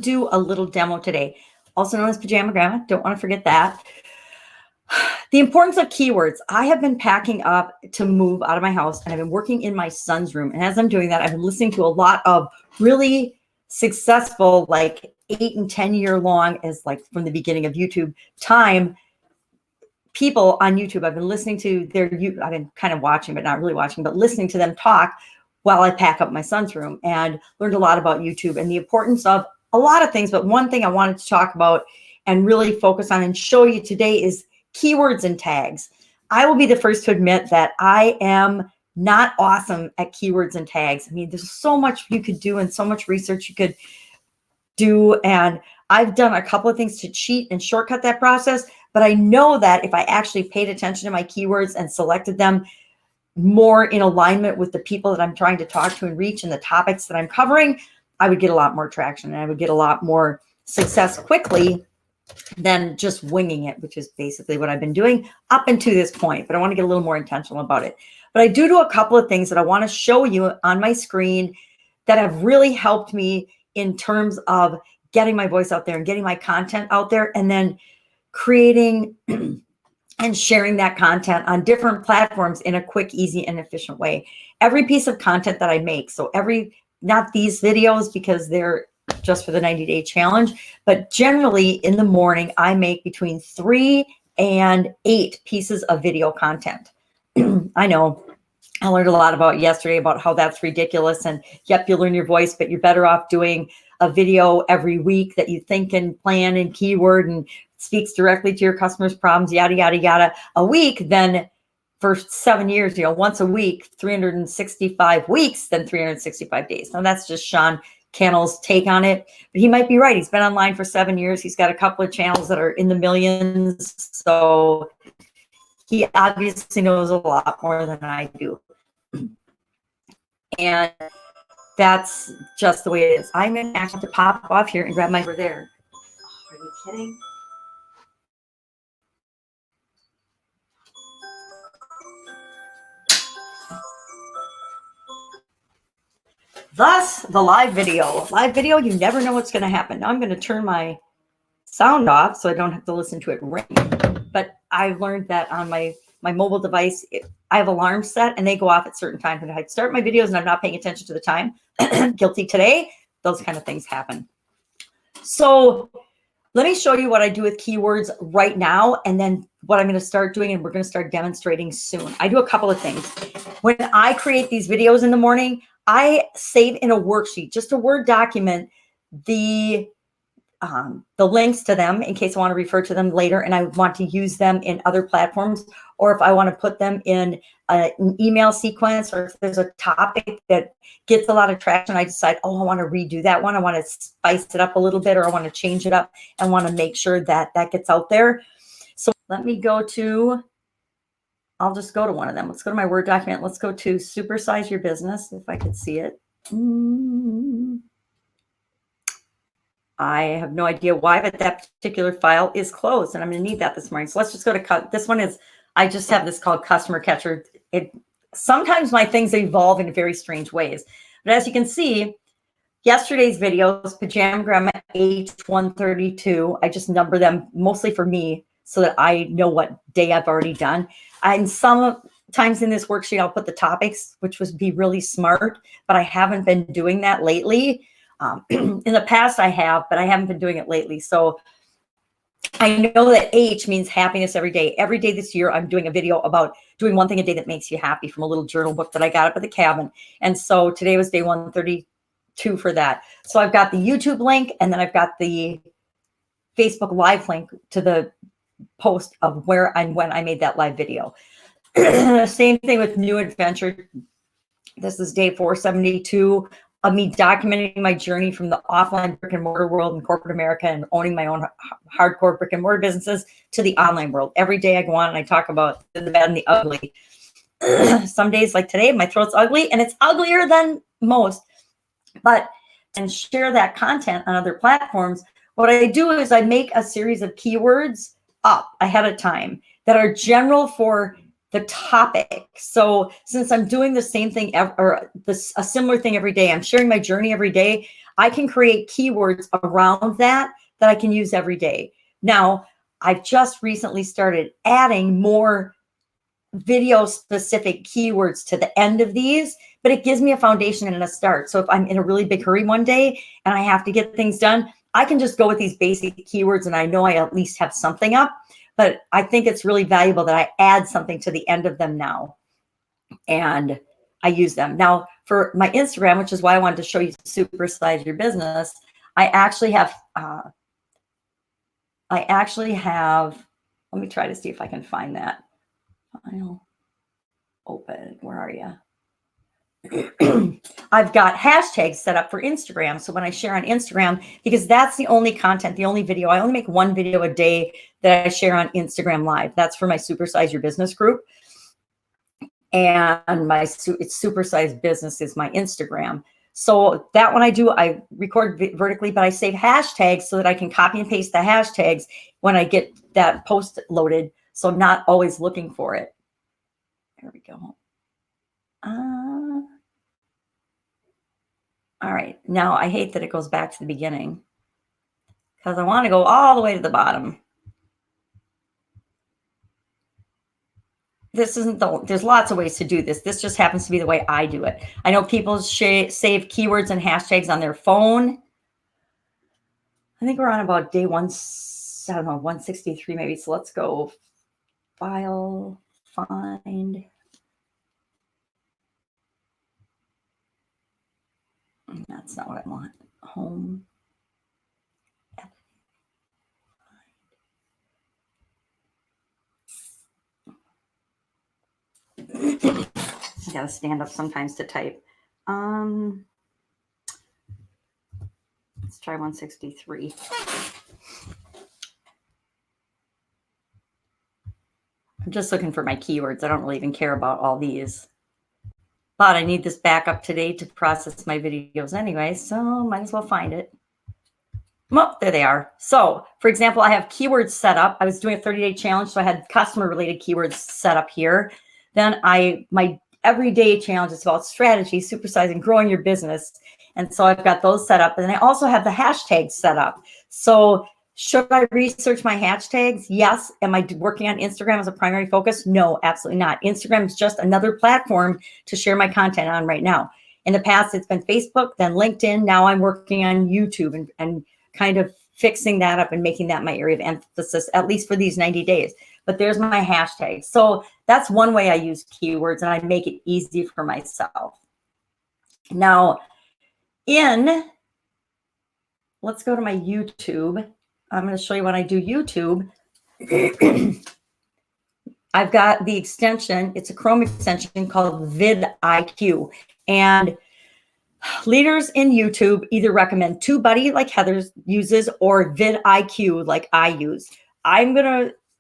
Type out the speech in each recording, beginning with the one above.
do a little demo today, also known as Pajama Grandma. Don't want to forget that. The importance of keywords. I have been packing up to move out of my house, and I've been working in my son's room. And as I'm doing that, I've been listening to a lot of really successful, like 8 and 10 year long, as like from the beginning of YouTube time, people on YouTube. I've been listening to their, I've been kind of watching, but not really watching, but listening to them talk while I pack up my son's room, and learned a lot about YouTube and the importance of a lot of things. But one thing I wanted to talk about and really focus on and show you today is keywords and tags. I will be the first to admit that I am not awesome at keywords and tags. I mean, there's so much you could do and so much research you could do. And I've done a couple of things to cheat and shortcut that process. But I know that if I actually paid attention to my keywords and selected them more in alignment with the people that I'm trying to talk to and reach and the topics that I'm covering, I would get a lot more traction and I would get a lot more success quickly than just winging it, which is basically what I've been doing up until this point. But I want to get a little more intentional about it. But I do a couple of things that I want to show you on my screen that have really helped me in terms of getting my voice out there and getting my content out there, and then creating and sharing that content on different platforms in a quick, easy, and efficient way. Every piece of content that I make, so not these videos because they're just for the 90-day challenge, but generally in the morning, I make between 3 and 8 pieces of video content. I know I learned a lot about yesterday about how that's ridiculous, and yep, you learn your voice, but you're better off doing a video every week that you think and plan and keyword and speaks directly to your customers' problems, yada, yada, yada, a week than for 7 years, once a week, 365 weeks, then 365 days. Now that's just Sean Cannell's take on it, but he might be right. He's been online for 7 years. He's got a couple of channels that are in the millions. So he obviously knows a lot more than I do. And that's just the way it is. I'm going to actually have to pop off here and grab my over there. Are you kidding? Thus, the live video. Live video, you never know what's going to happen. Now I'm going to turn my sound off so I don't have to listen to it ring. But I've learned that on my mobile device, I have alarms set and they go off at certain times. And if I start my videos and I'm not paying attention to the time, guilty today, those kind of things happen. So let me show you what I do with keywords right now, and then what I'm going to start doing, and we're going to start demonstrating soon. I do a couple of things. When I create these videos in the morning, I save in a worksheet, just a Word document, the links to them in case I want to refer to them later and I want to use them in other platforms, or if I want to put them in an email sequence, or if there's a topic that gets a lot of traction, I decide, oh, I want to redo that one. I want to spice it up a little bit, or I want to change it up and want to make sure that that gets out there. So let me go to, I'll just go to one of them. Let's go to my Word document. Let's go to Supersize Your Business, if I could see it. I have no idea why, but that particular file is closed, and I'm going to need that this morning. So let's just go to cut. This one is, I just have this called Customer Catcher. Sometimes my things evolve in very strange ways. But as you can see, yesterday's videos, Pajama Grandma H132, I just number them mostly for me so that I know what day I've already done. And sometimes in this worksheet, I'll put the topics, which would be really smart, but I haven't been doing that lately. In the past I have, but I haven't been doing it lately. So I know that H means happiness every day. Every day this year, I'm doing a video about doing one thing a day that makes you happy from a little journal book that I got up at the cabin. And so today was day 132 for that. So I've got the YouTube link, and then I've got the Facebook Live link to the post of where and when I made that live video. Same thing with New Adventure. This is day 472. Of me documenting my journey from the offline brick and mortar world in corporate America and owning my own hardcore brick and mortar businesses to the online world. Every day I go on and I talk about the bad and the ugly. Some days like today, my throat's ugly, and it's uglier than most. But and share that content on other platforms, what I do is I make a series of keywords up ahead of time that are general for the topic. So since I'm doing the same thing or a similar thing every day, I'm sharing my journey every day, I can create keywords around that I can use every day. Now, I've just recently started adding more video specific keywords to the end of these, but it gives me a foundation and a start. So if I'm in a really big hurry one day and I have to get things done, I can just go with these basic keywords and I know I at least have something up. But I think it's really valuable that I add something to the end of them now and I use them. Now for my Instagram, which is why I wanted to show you Supersize Your Business, I actually have, let me try to see if I can find that. File, open, where are you? I've got hashtags set up for Instagram. So when I share on Instagram, because that's the only content, the only video, I only make one video a day that I share on Instagram Live. That's for my Supersize Your Business group. And it's Supersize Business is my Instagram. So that one I record vertically, but I save hashtags so that I can copy and paste the hashtags when I get that post loaded. So I'm not always looking for it. There we go. All right. Now I hate that it goes back to the beginning because I want to go all the way to the bottom. This isn't there's lots of ways to do this. This just happens to be the way I do it. I know people save keywords and hashtags on their phone. I think we're on about day 163 maybe. So let's go file, find. That's not what I want. Home. I gotta stand up sometimes to type. Let's try 163. I'm just looking for my keywords. I don't really even care about all these. But I need this backup today to process my videos anyway, so might as well find it. Well, there they are. So, for example, I have keywords set up. I was doing a 30-day challenge, so I had customer-related keywords set up here. Then my everyday challenge is about strategy, supersizing, growing your business. And so I've got those set up. And then I also have the hashtags set up. So should I research my hashtags? Yes. Am I working on Instagram as a primary focus? No, absolutely not. Instagram is just another platform to share my content on right now. In the past, it's been Facebook, then LinkedIn. Now I'm working on YouTube and kind of fixing that up and making that my area of emphasis, at least for these 90 days. But there's my hashtag. So that's one way I use keywords and I make it easy for myself. Now, let's go to my YouTube. I'm going to show you when I do YouTube. I've got the extension. It's a Chrome extension called vidIQ. And leaders in YouTube either recommend TubeBuddy like Heather uses or vidIQ like I use.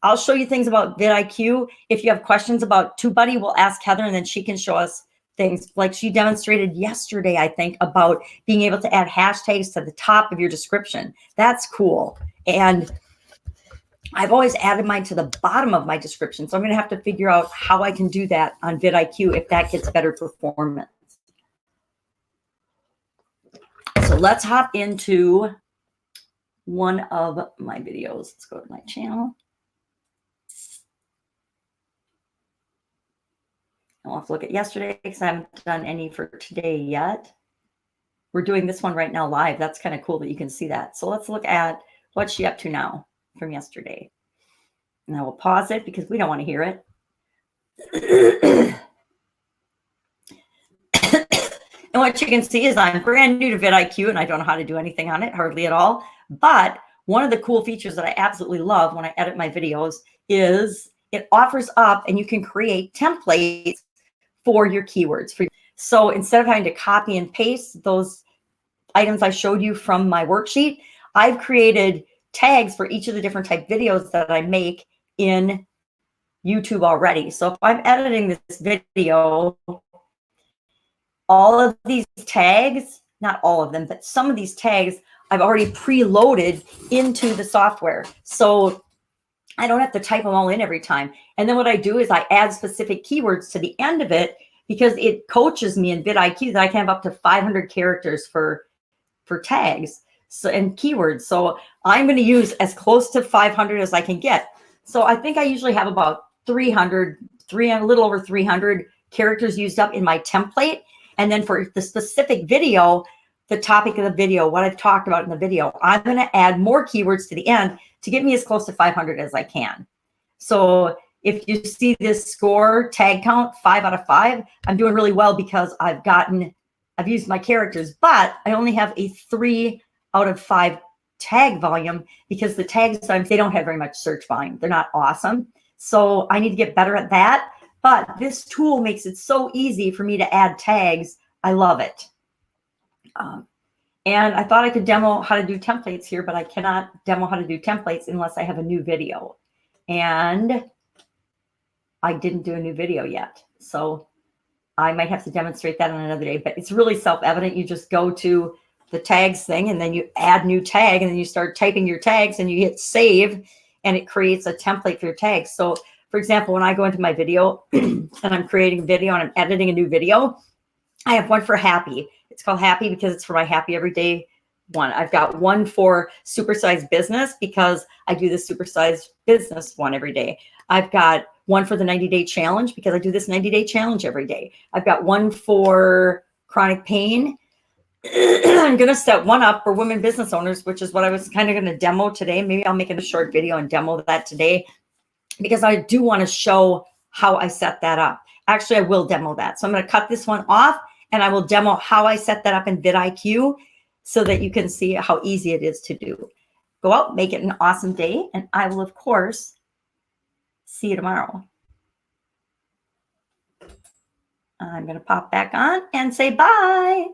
I'll show you things about vidIQ. If you have questions about TubeBuddy, we'll ask Heather and then she can show us things like she demonstrated yesterday, I think, about being able to add hashtags to the top of your description. That's cool. And I've always added mine to the bottom of my description. So I'm going to have to figure out how I can do that on vidIQ if that gets better performance. So let's hop into one of my videos. Let's go to my channel. I'll have to look at yesterday because I haven't done any for today yet. We're doing this one right now live. That's kind of cool that you can see that. So let's look at what's she up to now from yesterday. And I will pause it because we don't want to hear it. And what you can see is I'm brand new to vidIQ and I don't know how to do anything on it, hardly at all. But one of the cool features that I absolutely love when I edit my videos is it offers up and you can create templates for your keywords. So instead of having to copy and paste those items I showed you from my worksheet, I've created tags for each of the different type videos that I make in YouTube already. So if I'm editing this video, all of these tags, not all of them, but some of these tags I've already preloaded into the software. So I don't have to type them all in every time. And then what I do is I add specific keywords to the end of it because it coaches me in vidIQ that I can have up to 500 characters for for tags and keywords. So I'm going to use as close to 500 as I can get. So I think I usually have about 300, a little over 300 characters used up in my template. And then for the specific video, the topic of the video, what I've talked about in the video, I'm going to add more keywords to the end to get me as close to 500 as I can. So if you see this score tag count 5 out of 5, I'm doing really well because I've used my characters, but I only have a 3 out of 5 tag volume because the tags, they don't have very much search volume. They're not awesome. So I need to get better at that. But this tool makes it so easy for me to add tags. I love it. And I thought I could demo how to do templates here, but I cannot demo how to do templates unless I have a new video. And I didn't do a new video yet. So I might have to demonstrate that on another day, but it's really self-evident. You just go to the tags thing and then you add new tag and then you start typing your tags and you hit save and it creates a template for your tags. So for example, when I go into my video and I'm creating a video and I'm editing a new video, I have one for happy. It's called happy because it's for my happy everyday one. I've got one for supersized business because I do the supersized business one every day. I've got one for the 90-day challenge because I do this 90-day challenge every day. I've got one for chronic pain. I'm going to set one up for women business owners, which is what I was kind of going to demo today. Maybe I'll make it a short video and demo that today because I do want to show how I set that up. Actually, I will demo that. So I'm going to cut this one off and I will demo how I set that up in vidIQ so that you can see how easy it is to do. Go out, make it an awesome day, and I will, of course, see you tomorrow. I'm going to pop back on and say bye.